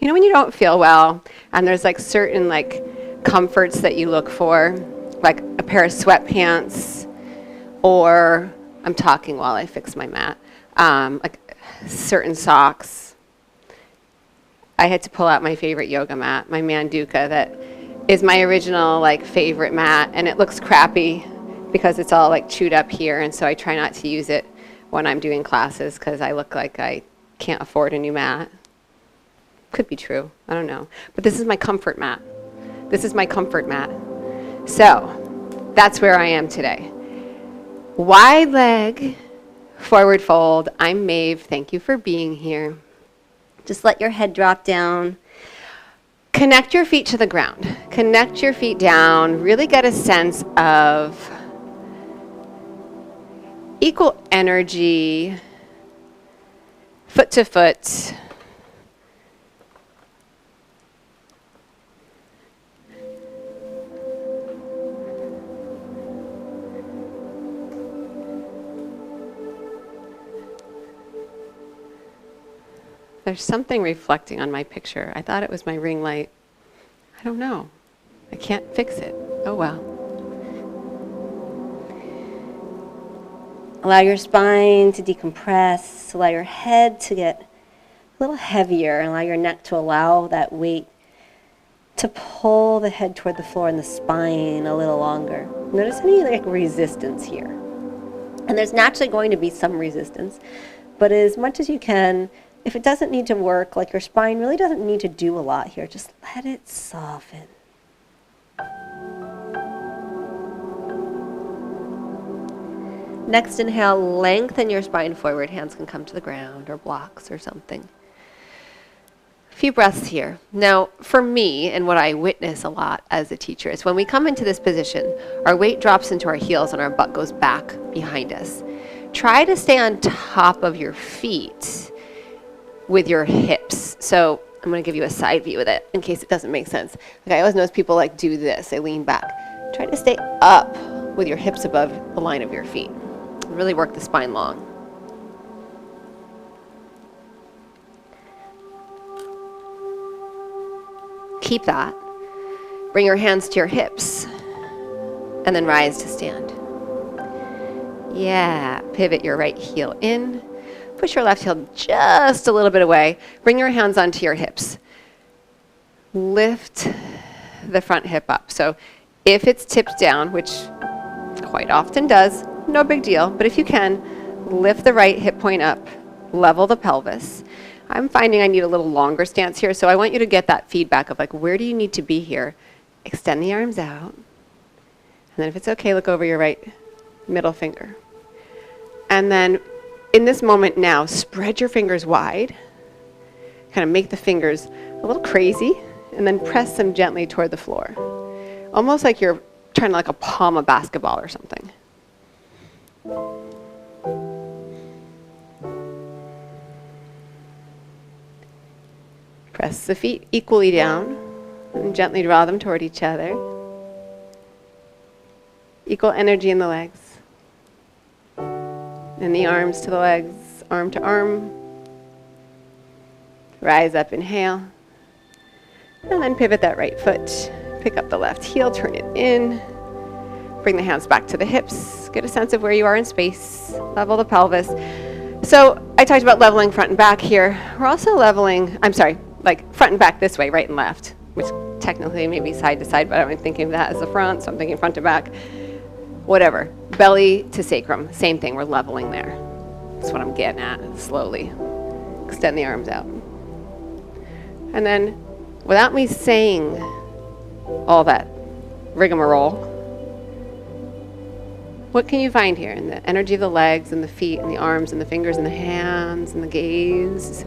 know when you don't feel well and there's like certain like comforts that you look for, like a pair of sweatpants, or I'm talking while I fix my mat, like certain socks. I had to pull out my favorite yoga mat, my Manduka, that is my original like favorite mat, and it looks crappy because it's all like chewed up here, and so I try not to use it when I'm doing classes because I look like I can't afford a new mat. Could be true, I don't know. But this is my comfort mat. This is my comfort mat. So that's where I am today. Wide leg, forward fold. I'm Maeve, thank you for being here. Just let your head drop down. Connect your feet to the ground. Connect your feet down. Really get a sense of equal energy, foot to foot. There's something reflecting on my picture. I thought it was my ring light. I don't know. I can't fix it. Oh well. Allow your spine to decompress. Allow your head to get a little heavier. Allow your neck to allow that weight to pull the head toward the floor and the spine a little longer. Notice any like resistance here. And there's naturally going to be some resistance, but as much as you can, if it doesn't need to work, like your spine really doesn't need to do a lot here, just let it soften. Next inhale, lengthen your spine forward. Hands can come to the ground or blocks or something. A few breaths here. Now, for me, and what I witness a lot as a teacher, is when we come into this position, our weight drops into our heels and our butt goes back behind us. Try to stay on top of your feet with your hips. So I'm going to give you a side view with it in case it doesn't make sense. Like I always notice people like do this, they lean back. Try to stay up with your hips above the line of your feet. Really work the spine long. Keep that. Bring your hands to your hips and then rise to stand. Yeah, pivot your right heel in. Push your left heel just a little bit away. Bring your hands onto your hips. Lift the front hip up. So if it's tipped down, which quite often does, no big deal. But if you can, lift the right hip point up. Level the pelvis. I'm finding I need a little longer stance here, so I want you to get that feedback of like, where do you need to be here? Extend the arms out. And then if it's okay, look over your right middle finger. And then in this moment now, spread your fingers wide, kind of make the fingers a little crazy, and then press them gently toward the floor. Almost like you're trying to like a palm a basketball or something. Press the feet equally down and gently draw them toward each other. Equal energy in the legs. And the arms to the legs, arm to arm. Rise up, inhale. And then pivot that right foot. Pick up the left heel, turn it in. Bring the hands back to the hips. Get a sense of where you are in space. Level the pelvis. So I talked about leveling front and back here. We're also leveling, like front and back this way, right and left, which technically may be side to side, but I'm thinking of that as the front, so I'm thinking front to back. Whatever. Belly to sacrum, same thing, we're leveling there. That's what I'm getting at, slowly. Extend the arms out. And then, without me saying all that rigmarole, what can you find here in the energy of the legs and the feet and the arms and the fingers and the hands and the gaze?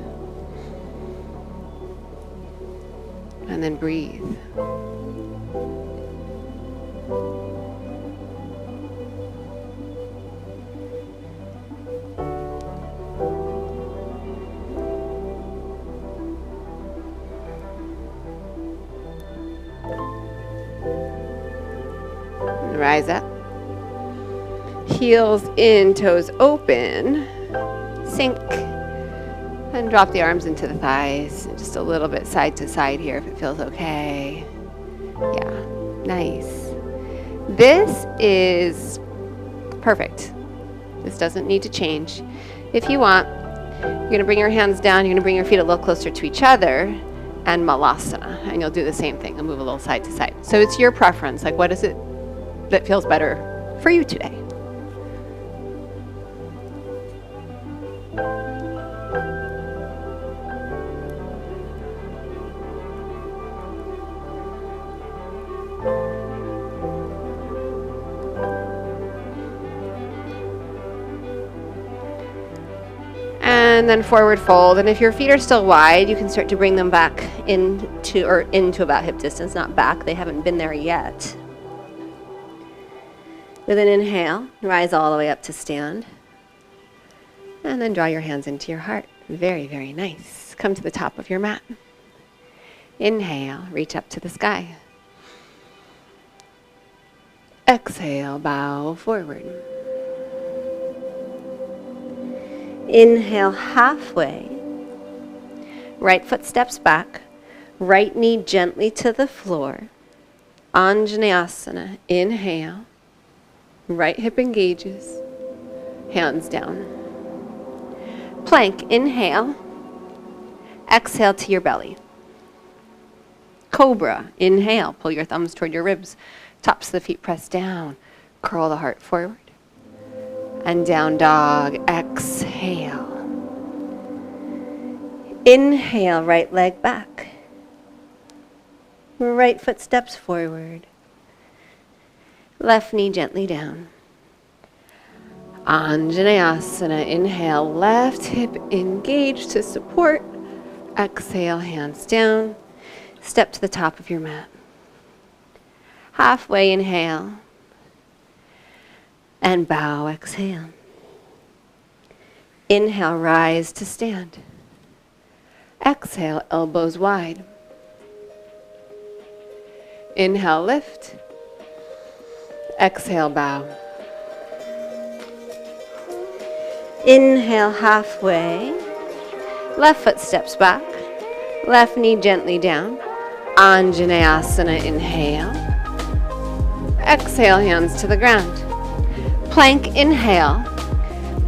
And then breathe. Rise up. Heels in, toes open. Sink. And drop the arms into the thighs, just a little bit side to side here if it feels okay. Yeah, nice. This is perfect. This doesn't need to change. If you want, you're going to bring your hands down, you're going to bring your feet a little closer to each other, and malasana. And you'll do the same thing and move a little side to side. So it's your preference. Like, what is it that feels better for you today? And then forward fold. And if your feet are still wide, you can start to bring them back into about hip distance, not back. They haven't been there yet. With an inhale, rise all the way up to stand. And then draw your hands into your heart. Very, very nice. Come to the top of your mat. Inhale, reach up to the sky. Exhale, bow forward. Inhale halfway. Right foot steps back. Right knee gently to the floor. Anjaneyasana. Inhale. Right hip engages. Hands down. Plank. Inhale. Exhale to your belly. Cobra. Inhale. Pull your thumbs toward your ribs. Tops of the feet press down. Curl the heart forward. And down dog. Exhale. Inhale, right leg back. Right foot steps forward. Left knee gently down. Anjaneyasana. Inhale, left hip engaged to support. Exhale, hands down. Step to the top of your mat. Halfway inhale. And bow, exhale. Inhale, rise to stand. Exhale, elbows wide. Inhale, lift. Exhale, bow. Inhale, halfway. Left foot steps back. Left knee gently down. Anjaneyasana, inhale. Exhale, hands to the ground. Plank, inhale.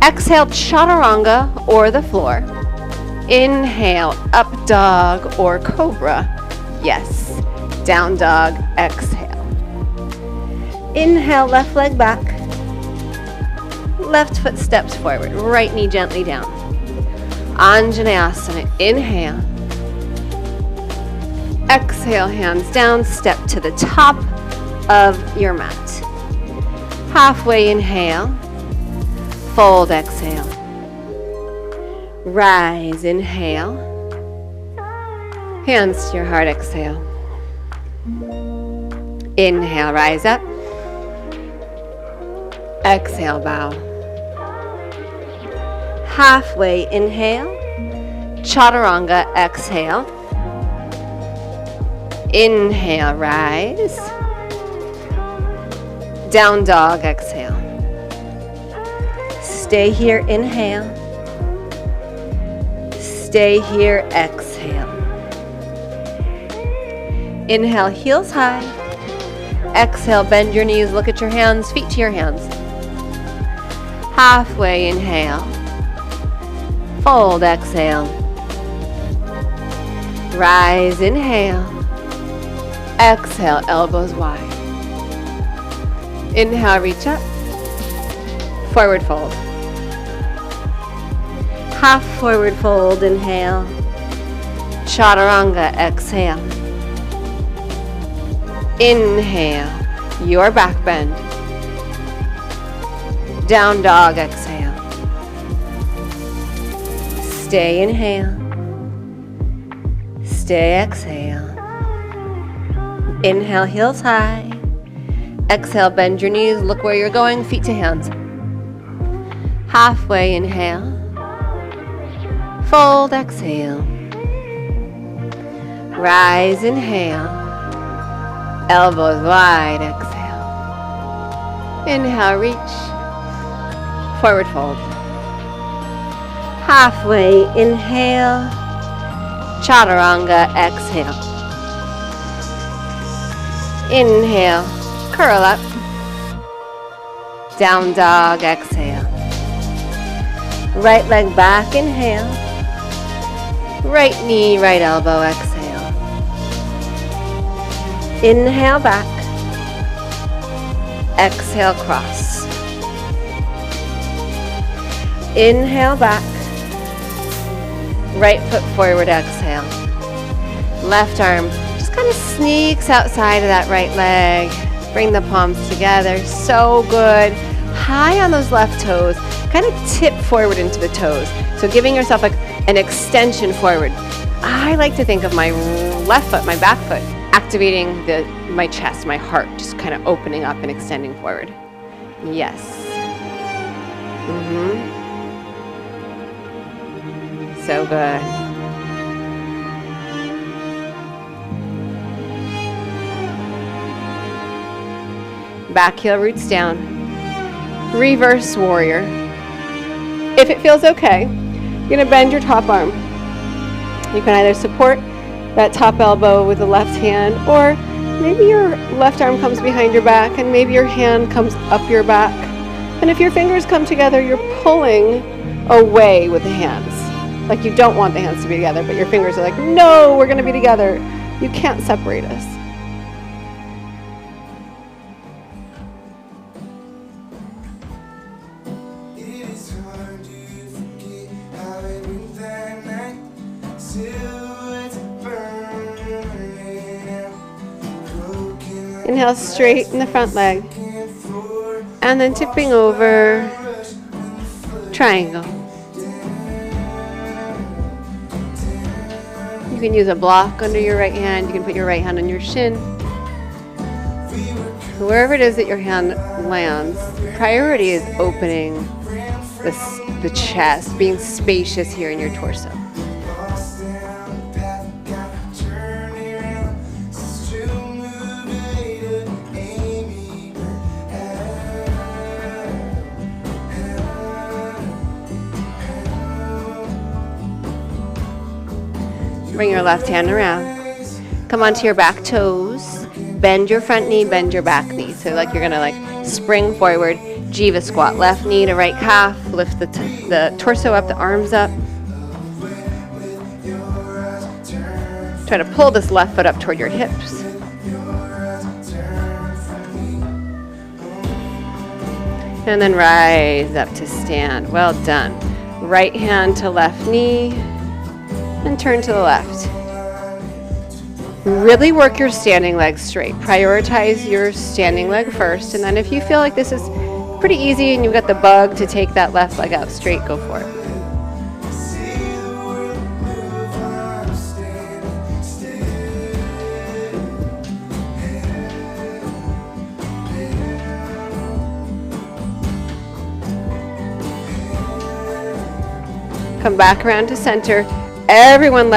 Exhale, chaturanga or the floor. Inhale, up dog or cobra. Yes. Down dog, exhale. Inhale, left leg back. Left foot steps forward. Right knee gently down. Anjaneyasana, inhale. Exhale, hands down. Step to the top of your mat. Halfway inhale, fold, exhale. Rise, inhale. Hands to your heart, exhale. Inhale, rise up. Exhale, bow. Halfway inhale, chaturanga, exhale. Inhale, rise. Down dog, exhale. Stay here, inhale. Stay here, exhale. Inhale, heels high. Exhale, bend your knees, look at your hands, feet to your hands. Halfway inhale. Fold, exhale. Rise, inhale. Exhale, elbows wide. Inhale, reach up. Forward fold. Half forward fold, inhale. Chaturanga, exhale. Inhale, your back bend. Down dog, exhale. Stay, inhale. Stay, exhale. Inhale, heels high. Exhale, bend your knees, look where you're going, feet to hands. Halfway inhale. Fold, exhale. Rise, inhale. Elbows wide, exhale. Inhale, reach. Forward fold. Halfway, inhale. Chaturanga, exhale. Inhale, curl up. Down dog, exhale. Right leg back, inhale. Right knee, right elbow, exhale. Inhale back. Exhale, cross. Inhale back. Right foot forward, exhale. Left arm just kind of sneaks outside of that right leg. Bring the palms together, so good. High on those left toes, kind of tip forward into the toes. So giving yourself like an extension forward. I like to think of my left foot, my back foot, activating my chest, my heart, just kind of opening up and extending forward. Yes. So good. Back heel roots down. Reverse warrior. If it feels okay, you're going to bend your top arm. You can either support that top elbow with the left hand, or maybe your left arm comes behind your back and maybe your hand comes up your back. And if your fingers come together, you're pulling away with the hands. Like you don't want the hands to be together, but your fingers are like, no, we're going to be together. You can't separate us. Inhale straight in the front leg. And then tipping over, triangle. You can use a block under your right hand. You can put your right hand on your shin. Wherever it is that your hand lands, priority is opening the chest, being spacious here in your torso. Bring your left hand around. Come onto your back toes. Bend your front knee, bend your back knee. So like you're gonna like spring forward, Jiva squat. Left knee to right calf. Lift the torso up, the arms up. Try to pull this left foot up toward your hips. And then rise up to stand. Well done. Right hand to left knee. And turn to the left. Really work your standing leg straight. Prioritize your standing leg first, and then if you feel like this is pretty easy and you've got the bug to take that left leg out straight, go for it. Come back around to center. Everyone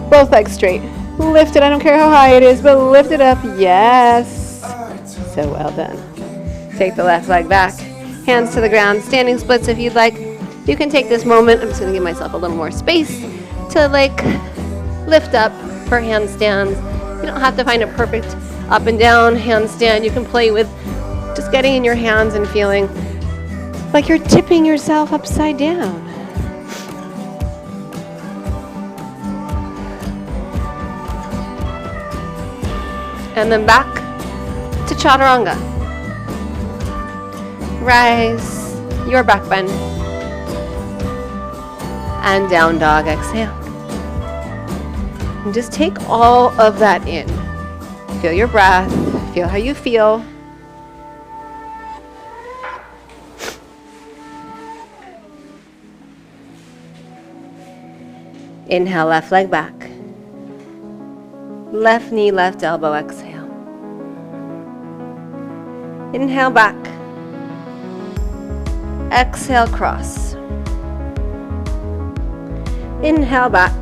both legs straight. Lift it, I don't care how high it is, but lift it up, yes. So well done. Take the left leg back, hands to the ground, standing splits if you'd like. You can take this moment, I'm just gonna give myself a little more space to like lift up for handstands. You don't have to find a perfect up and down handstand. You can play with just getting in your hands and feeling like you're tipping yourself upside down. And then back to chaturanga. Rise, your back bend. And down dog, exhale. And just take all of that in. Feel your breath, feel how you feel. Inhale, left leg back. Left knee, left elbow, exhale. Inhale back. Exhale, cross. Inhale back.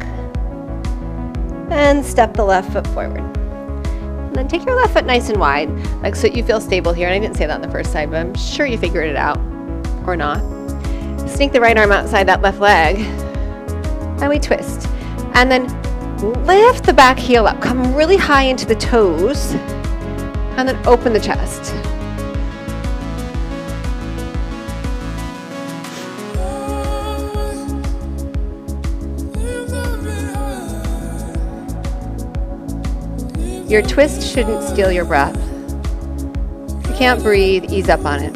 And step the left foot forward. And then take your left foot nice and wide, like so you feel stable here. And I didn't say that on the first side, but I'm sure you figured it out, or not. Sneak the right arm outside that left leg. And we twist. And then lift the back heel up. Come really high into the toes. And then open the chest. Your twist shouldn't steal your breath. If you can't breathe, ease up on it.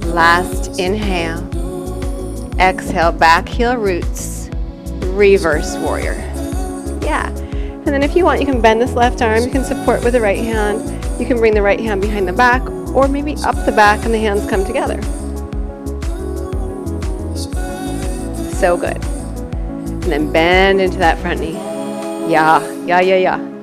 Last inhale. Exhale, back heel roots, reverse warrior. Yeah. And then if you want, you can bend this left arm. You can support with the right hand. You can bring the right hand behind the back, or maybe up the back and the hands come together. So good. And then bend into that front knee. Yeah, yeah, yeah, yeah.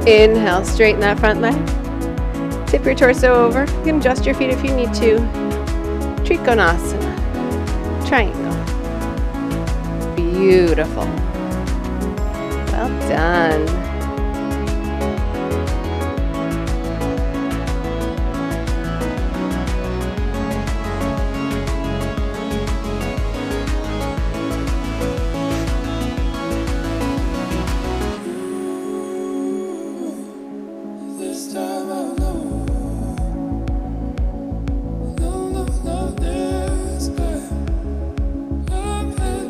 Inhale, straighten that front leg. Tip your torso over. You can adjust your feet if you need to. Trikonasana. Triangle. Beautiful. Well done.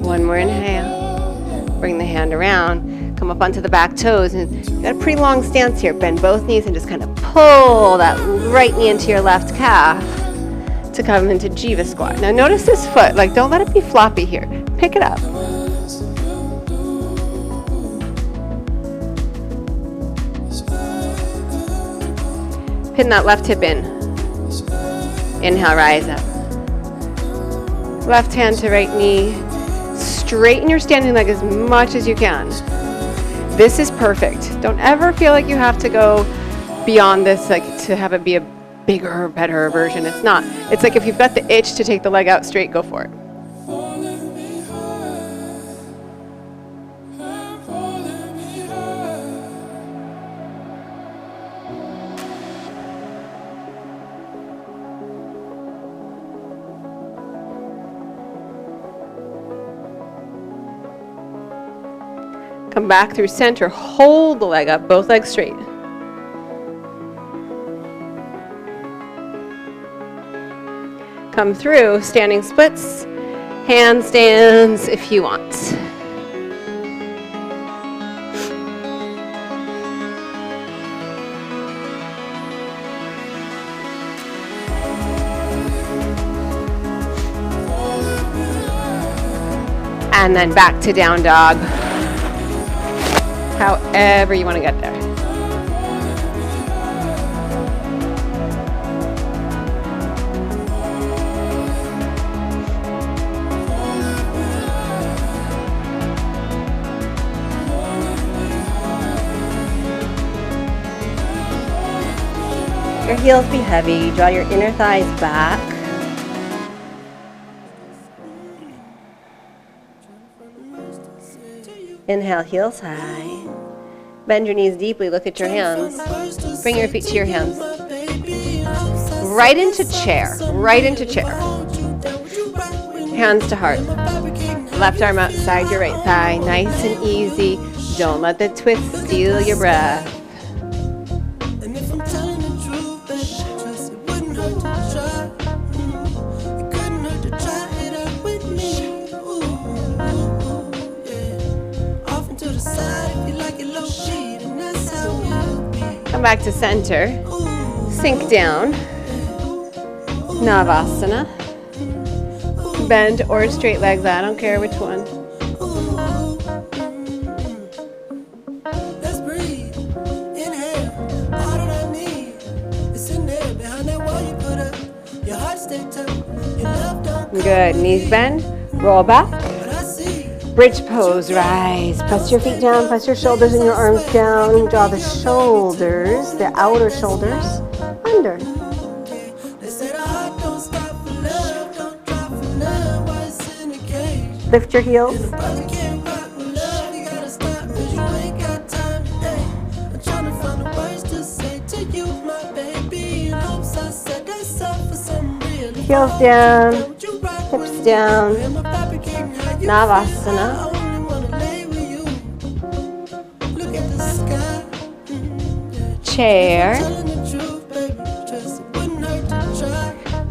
One more inhale. Bring the hand around. Come up onto the back toes. And you've got a pretty long stance here. Bend both knees and just kind of pull that right knee into your left calf to come into Jiva squat. Now notice this foot. Like, don't let it be floppy here. Pick it up. Pin that left hip in. Inhale, rise up. Left hand to right knee. Straighten your standing leg as much as you can. This is perfect. Don't ever feel like you have to go beyond this, like to have it be a bigger, better version. It's not. It's like if you've got the itch to take the leg out straight, go for it. Come back through center, hold the leg up, both legs straight. Come through, standing splits, handstands if you want. And then back to down dog. However you want to get there. Your heels be heavy. Draw your inner thighs back. Inhale, heels high. Bend your knees deeply, look at your hands. Bring your feet to your hands. Right into chair, right into chair. Hands to heart. Left arm outside your right thigh, nice and easy. Don't let the twist steal your breath. Come back to center, sink down, Navasana, bend or straight legs, I don't care which one. Let's breathe, inhale, all that I need is in there, behind that wall you put up, your heart stay tough, your love don't come. Good. Knees bend. Roll back. But I see Bridge pose. Rise. Press your feet down. Press your shoulders and your arms down. Draw the shoulders, the outer shoulders, under. they say the heart don't stop for love, don't drop for love. Why it's in a cage? Lift your heels. Brother can't rock with love, you gotta stop, 'cause you ain't got time today. I'm trying to find the words to say to you, my baby. In hopes I said that's up for some real. Heels down. Don't you rock Hips with down. me? My papi king, how you Navasana. feel? I only wanna lay with you. Look at the sky. Chair. Telling the truth, baby. Trust it wouldn't hurt to try.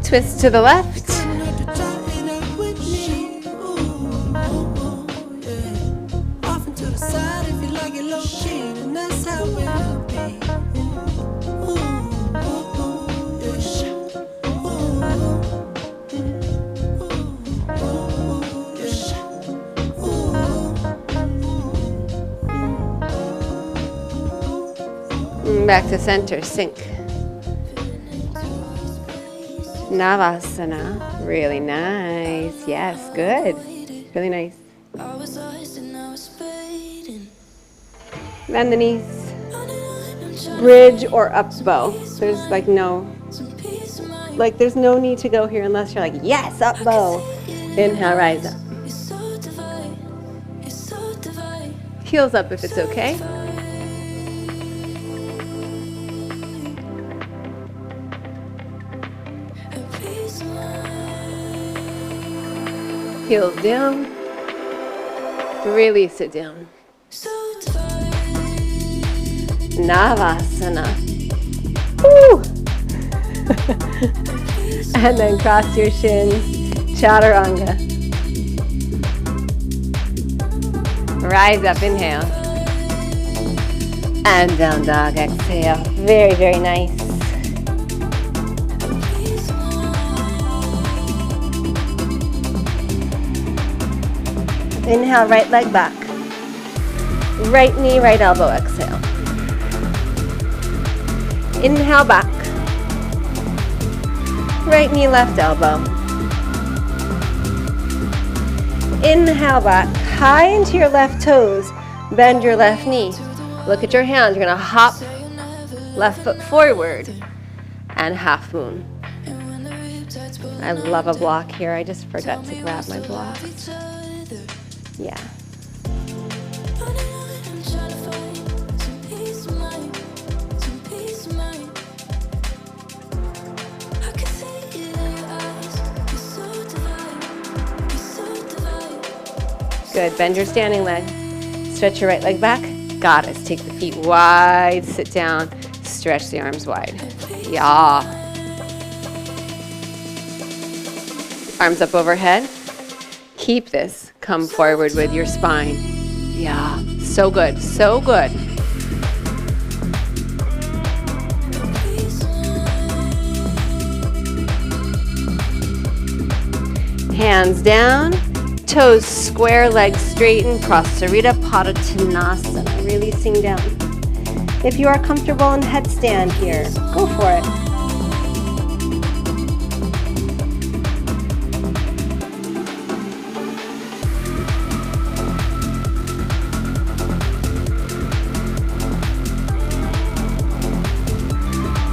Twist to the left. Wouldn't hurt to try it out with me. Ooh, yeah. Off and to the side if you like it low key, then that's how it will be. Ooh, yeah. Back to center, sink. Navasana, really nice. Yes, good. Really nice. I was lost and I was fading. Bend the knees. Bridge or up bow. There's like no, Some peace of mind. there's no need to go here unless you're like, yes, up bow. Inhale, rise up. You're so divine. You're so divine. Heels up if it's okay. A peace of mind. Heels down. Release it down. So divine. Navasana. Woo! And then cross your shins. Chaturanga. Rise up, inhale. And down dog, exhale. Very, very nice. Inhale, right leg back. Right knee, right elbow, exhale. Inhale back. Right knee, left elbow. Inhale back, high into your left toes. Bend your left knee. Look at your hands. You're gonna hop left foot forward and half moon. I love a block here. I just forgot to grab my block. Yeah. Good. Bend your standing leg. Stretch your right leg back. Goddess. Take the feet wide. Sit down. Stretch the arms wide. Yeah. Arms up overhead. Keep this. Come forward with your spine. Yeah. So good. So good. Hands down. Toes square, legs straighten, Prasarita Padottanasana, releasing down. If you are comfortable in headstand here, go for it.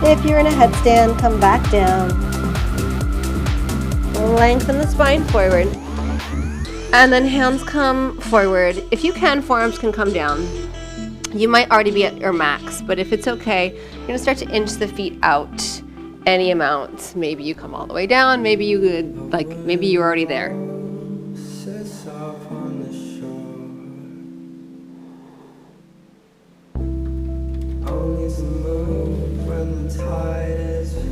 If you're in a headstand, come back down. Lengthen the spine forward. And then hands come forward. If you can, forearms can come down. You might already be at your max, but if it's okay, you're gonna start to inch the feet out any amount. Maybe you come all the way down, maybe you could, maybe you're already there.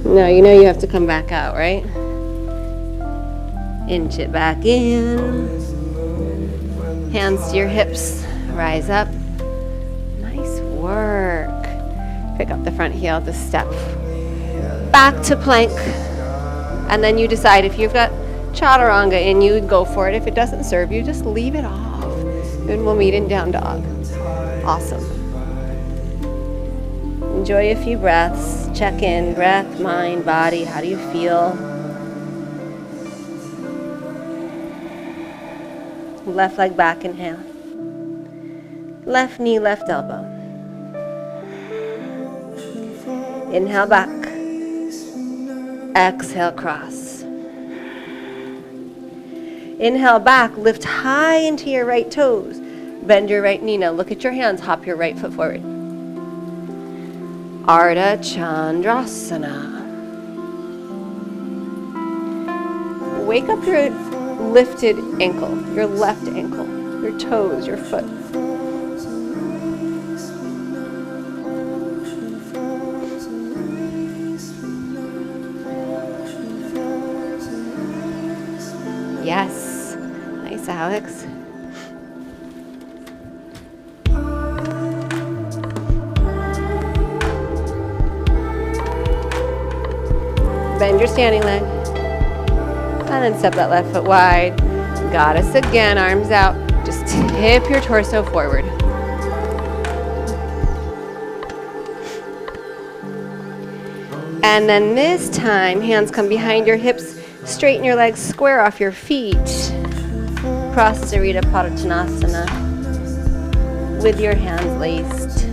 No, you know you have to come back out, right? Inch it back in. Hands to your hips. Rise up. Nice work. Pick up the front heel to step back to plank. And then you decide if you've got chaturanga in you, go for it. If it doesn't serve you, just leave it off. And we'll meet in down dog. Awesome. Enjoy a few breaths. Check in. Breath, mind, body. How do you feel? Left leg back, inhale. Left knee, left elbow. Inhale back. Exhale, cross. Inhale back, lift high into your right toes. Bend your right knee. Now look at your hands, hop your right foot forward. Ardha Chandrasana. Wake up your lifted ankle, your left ankle, your toes, your foot. Yes. Nice, Alex. Bend your standing leg. And then step that left foot wide. Goddess again, arms out. Just tip your torso forward. And then this time, hands come behind your hips, straighten your legs, square off your feet. Prasarita Padottanasana with your hands laced.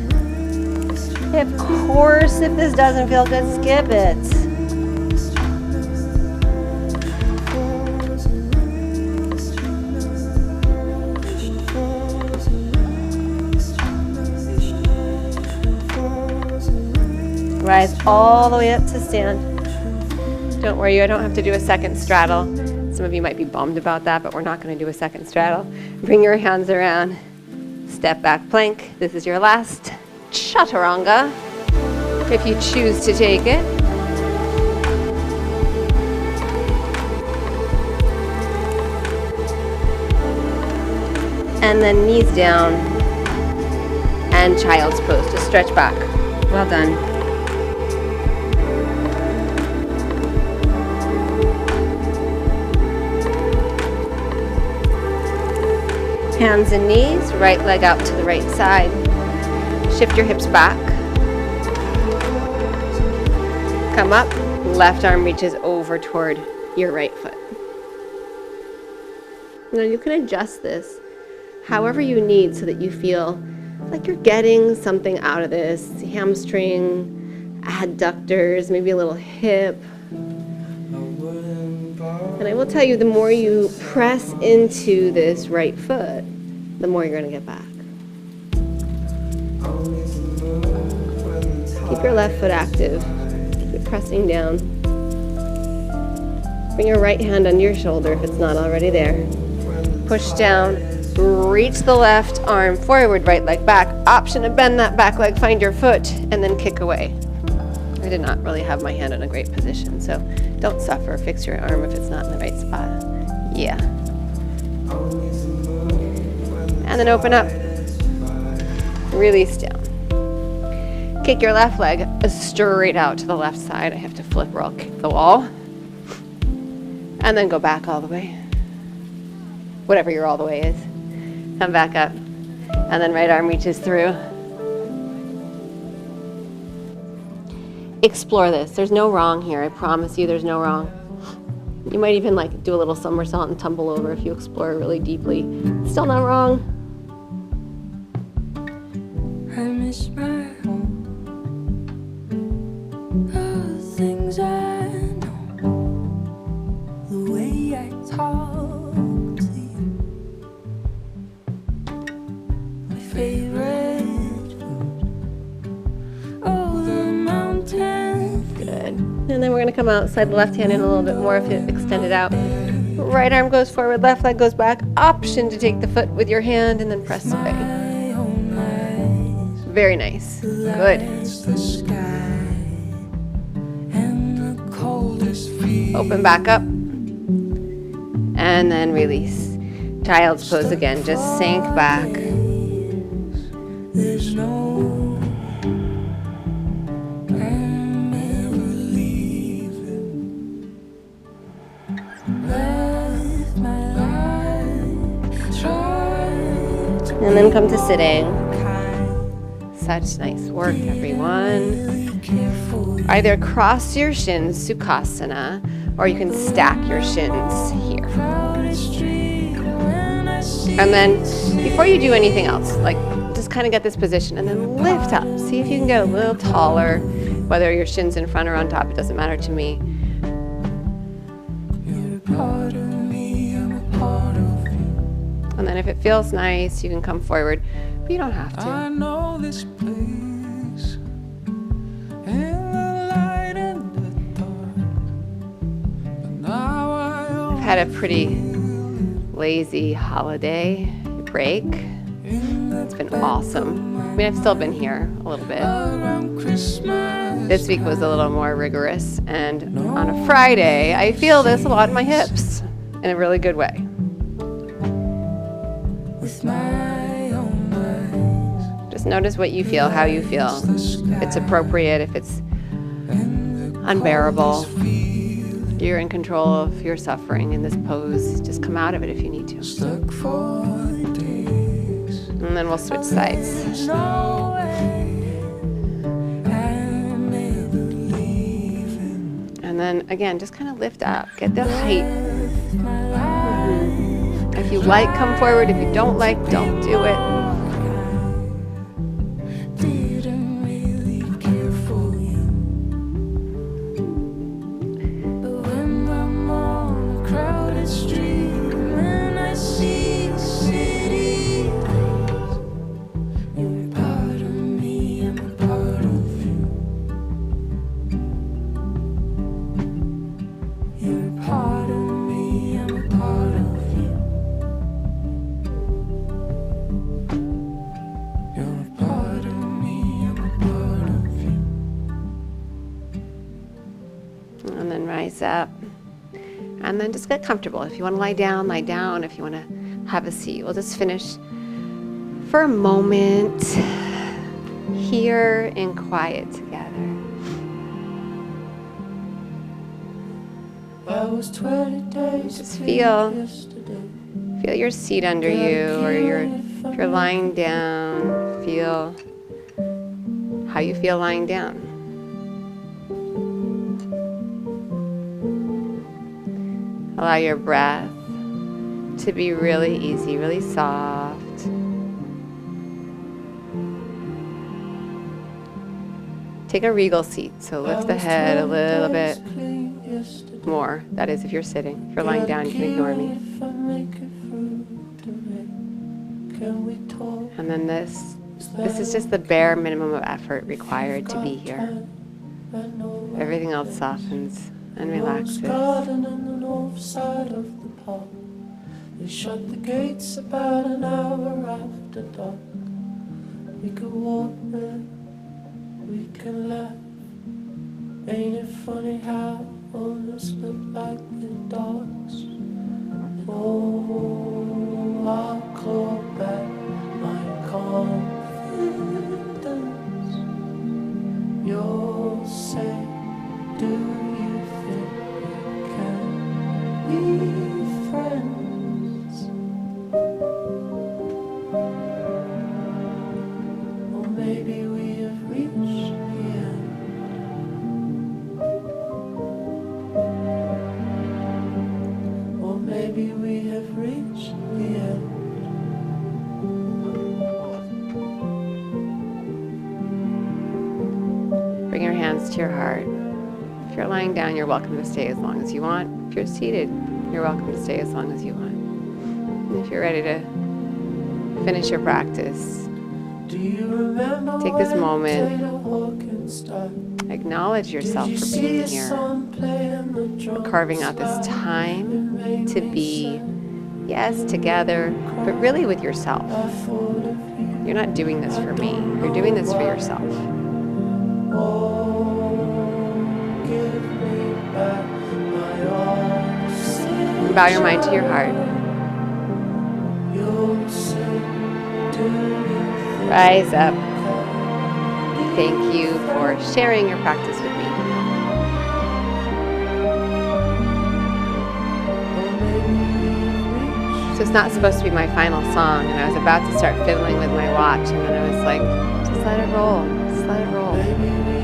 Of course, if this doesn't feel good, skip it. Rise all the way up to stand. Don't worry, I don't have to do a second straddle. Some of you might be bummed about that, but we're not going to do a second straddle. Bring your hands around. Step back plank. This is your last chaturanga, if you choose to take it. And then knees down and child's pose. Just stretch back. Well done. Hands and knees, right leg out to the right side. Shift your hips back. Come up, left arm reaches over toward your right foot. Now you can adjust this however you need so that you feel like you're getting something out of this. Hamstring, adductors, maybe a little hip. And I will tell you, the more you press into this right foot, the more you're going to get back. Keep your left foot active. Keep it pressing down. Bring your right hand under your shoulder if it's not already there. Push down. Reach the left arm forward, right leg back. Option to bend that back leg, find your foot, and then kick away. I did not really have my hand in a great position, so don't suffer. Fix your arm if it's not in the right spot. Yeah. And then open up. Release down. Kick your left leg straight out to the left side. I have to flip or I'll kick the wall. And then go back all the way. Whatever your all the way is. Come back up. And then right arm reaches through. Explore this. There's no wrong here. I promise you there's no wrong. You might even like do a little somersault and tumble over if you explore really deeply. Still not wrong. I miss my home. The things I know, the way I talk to you, my favorite food, oh, the mountains. Good. And then we're going to come out, slide the left hand in a little bit more if it extended out. Right arm goes forward, left leg goes back. Option to take the foot with your hand and then press away. Very nice. Good. Open back up. And then release. Child's pose again. Just sink back. There's no I'm ever leaving. Left my life, tried to And then come to sitting. Such nice work, everyone. Either cross your shins, Sukhasana, or you can stack your shins here. crowded street when I And then before you do anything else, like just kind of get this position and then lift up. See if you can get a little taller, whether your shin's in front or on top, it doesn't matter to me. And then if it feels nice, you can come forward, but you don't have to. I know this place and the light and the dark, but now I I've had a pretty lazy holiday break. It's been awesome. I mean, I've still been here a little bit. around Christmas. This week was a little more rigorous, and on a Friday, I feel this a lot in my hips in a really good way. With my own eyes, Just notice what you feel, how you feel. If it's appropriate, if it's unbearable. You're in control of your suffering in this pose. Just come out of it if you need to. stuck for days. And then we'll switch sides. There's no way I'm ever leaving. And then again, just kind of lift up. Get the height. My life If you like, come forward. If you don't like, don't do it. didn't really care for you, but when I'm on a crowded street and I see the city lights, you're a part of me, I'm a part of you. You're a part of me, I'm a part of you. You're a part of me, I'm a part of you. And then rise up. And then just get comfortable. If you want to lie down, lie down. If you want to have a seat, we'll just finish for a moment here in quiet together. That was 20 days Just ago feel yesterday. Feel your seat under you, or if you're lying down, feel how you feel lying down. Allow your breath to be really easy, really soft. Take a regal seat, so lift the head a little bit more. That is, if you're sitting. If you're lying down, you can ignore me. And then this is just the bare minimum of effort required to be here. Everything else softens and relaxes. They shut the gates about an hour after dark. We could walk there, we can laugh. Ain't it funny how owners look like the dogs? Oh, I'll claw back my confidence. You'll say, do you think we can be friends? Or maybe we have reached the end. Or maybe we have reached the end. Bring your hands to your heart. If you're lying down, you're welcome to stay as long as you want. If you're seated, you're welcome to stay as long as you want. And if you're ready to finish your practice, Do you remember take this when moment. Taylor Hawkins died? acknowledge yourself Did you for see being his here, son playing the drums carving out this live? time It made to me be, sad. yes, together, but really with yourself. I thought of you. You're not doing this for me. You're doing this for yourself. Oh, give me back my all. Say Bow your mind to your heart. you'll say, do you think Rise up. Thank you for sharing your practice with me. So it's not supposed to be my final song, and I was about to start fiddling with my watch, and then I was like, just let it roll. Just let it roll. maybe we